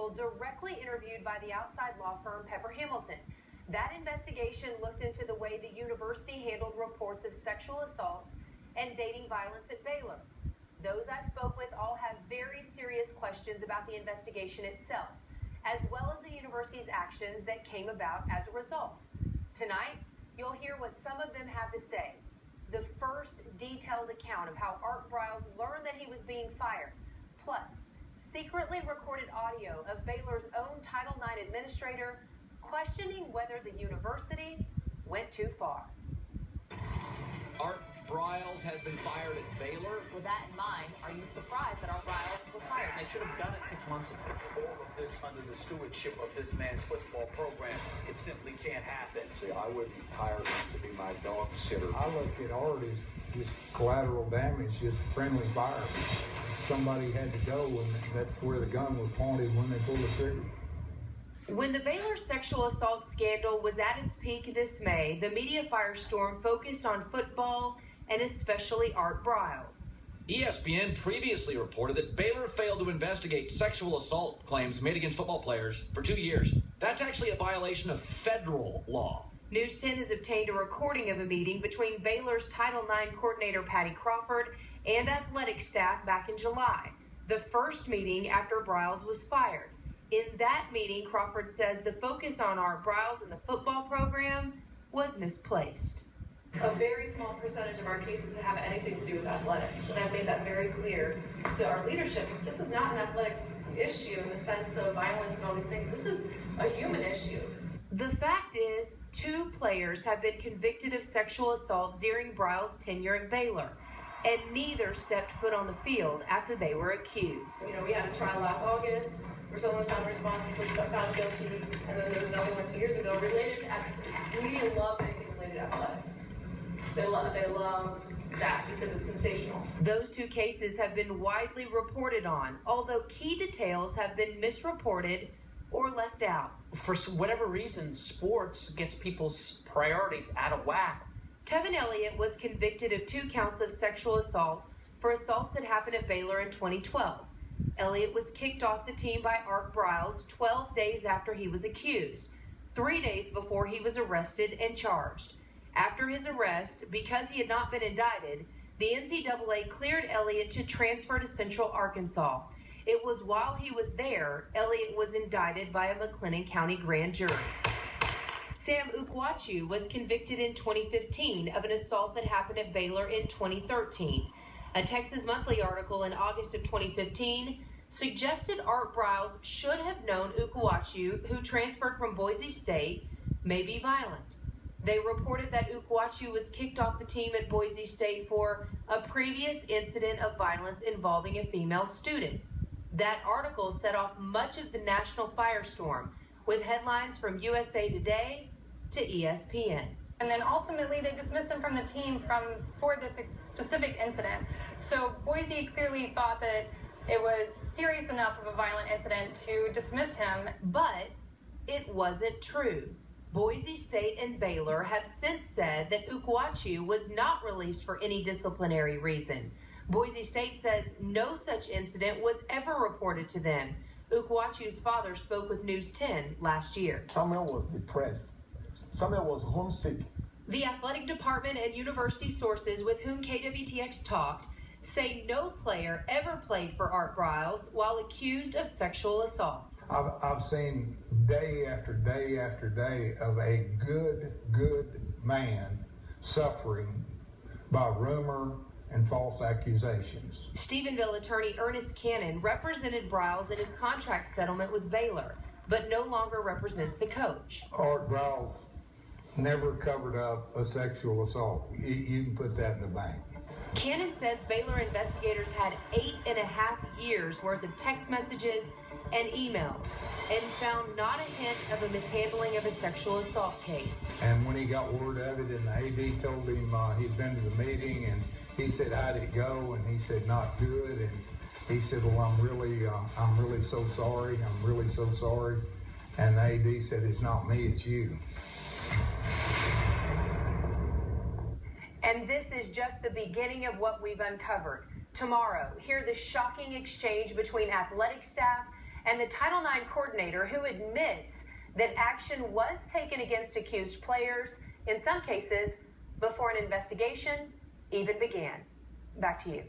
people directly interviewed by the outside law firm Pepper Hamilton. That investigation looked into the way the university handled reports of sexual assaults and dating violence at Baylor. Those I spoke with all have very serious questions about the investigation itself, as well as the university's actions that came about as a result. Tonight, you'll hear what some of them have to say. The first detailed account of how Art Briles learned that he was being fired, plus secretly recorded audio of Baylor's own Title IX administrator questioning whether the university went too far. Art Briles has been fired at Baylor. With that in mind, are you surprised that Art Briles was fired? They should have done it 6 months ago. All of this under the stewardship of this man's football program. It simply can't happen. See, I wouldn't hire him to be my dog sitter. I look at Art as just collateral damage, just friendly fire. Somebody had to go, and that's where the gun was pointed when they pulled the trigger. When the Baylor sexual assault scandal was at its peak this May, the media firestorm focused on football and especially Art Briles. ESPN previously reported that Baylor failed to investigate sexual assault claims made against football players for 2 years. That's actually a violation of federal law. News 10 has obtained a recording of a meeting between Baylor's Title IX coordinator Patty Crawford and athletic staff back in July, the first meeting after Briles was fired. In that meeting, Crawford says the focus on Art Briles and the football program was misplaced. A very small percentage of our cases have anything to do with athletics, and I've made that very clear to our leadership. This is not an athletics issue in the sense of violence and all these things. This is a human issue. The fact is, 2 players have been convicted of sexual assault during Briles' tenure at Baylor, and neither stepped foot on the field after they were accused. You know, we had a trial last August where someone was found responsible, found guilty, and then there was another one 2 years ago related to athletics. Media loves anything related to athletics. They love that because it's sensational. Those 2 cases have been widely reported on, although key details have been misreported or left out. For whatever reason, sports gets people's priorities out of whack. Tevin Elliott was convicted of 2 counts of sexual assault for assaults that happened at Baylor in 2012. Elliott was kicked off the team by Art Briles 12 days after he was accused, 3 days before he was arrested and charged. After his arrest, because he had not been indicted, the NCAA cleared Elliott to transfer to Central Arkansas. It was while he was there, Elliott was indicted by a McLennan County grand jury. Sam Ukwachu was convicted in 2015 of an assault that happened at Baylor in 2013. A Texas Monthly article in August of 2015 suggested Art Briles should have known Ukwachu, who transferred from Boise State, may be violent. They reported that Ukwachu was kicked off the team at Boise State for a previous incident of violence involving a female student. That article set off much of the national firestorm, with headlines from USA Today to ESPN. And then ultimately they dismissed him from the team for this specific incident. So Boise clearly thought that it was serious enough of a violent incident to dismiss him. But it wasn't true. Boise State and Baylor have since said that Ukwachu was not released for any disciplinary reason. Boise State says no such incident was ever reported to them. Ukwachu's father spoke with News 10 last year. Samuel was depressed. Samuel was homesick. The athletic department and university sources with whom KWTX talked say no player ever played for Art Briles while accused of sexual assault. I've seen day after day after day of a good man suffering by rumor and false accusations. Stephenville attorney Ernest Cannon represented Briles in his contract settlement with Baylor, but no longer represents the coach. Art Briles never covered up a sexual assault. You can put that in the bank. Cannon says Baylor investigators had 8.5 years worth of text messages and emails and found not a hint of a mishandling of a sexual assault case. And when he got word of it and the AD told him he'd been to the meeting and he said, how'd it go? And he said, not good. And he said, well, I'm really so sorry. I'm really so sorry. And the AD said, it's not me, it's you. And this is just the beginning of what we've uncovered. Tomorrow, hear the shocking exchange between athletic staff and the Title IX coordinator who admits that action was taken against accused players, in some cases, before an investigation even began. Back to you.